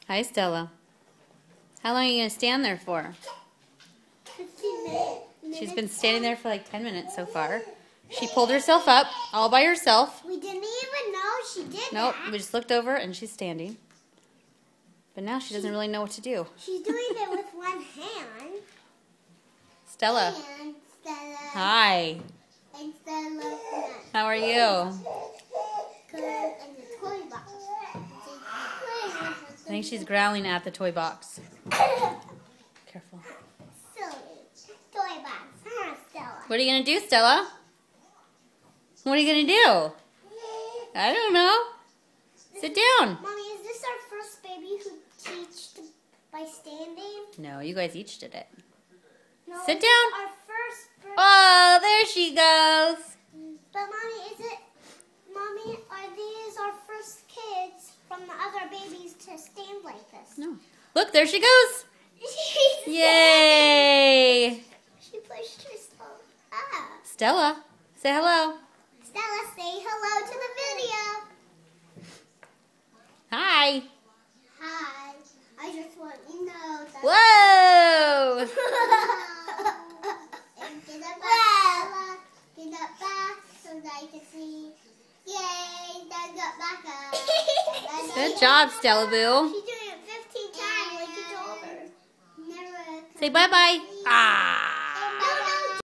Hi, Stella. How long are you going to stand there for? 15 minutes. She's been standing there for like 10 minutes so far. She pulled herself up all by herself. We didn't even know she did Nope, that. we just looked over and she's standing. But now she doesn't really know what to do. She's doing it with one hand. Stella. And Stella. Hi. And Stella. How are you? Good. And the toy box. I think she's growling at the toy box. Careful. Silly. Toy box. Huh, Stella? What are you going to do, Stella? What are you going to do? I don't know. Sit down. Mommy, is this our first baby who teached by standing? No, you guys each did it. No, Sit this down. is our first birthday. Oh, there she goes. But Mommy, are these our first kids from the other babies to stand like this? No. Look, there she goes. She's Yay. She pushed herself up. Stella, say hello. Stella, say hello to the video. Hi. Hi. I just want you to know that. Whoa. And get up back. Get up back so that I can see. Yay, then got back up. Good job, Stella Boo. She's doing it 15 times like you told her. Never. Say bye-bye. Ah.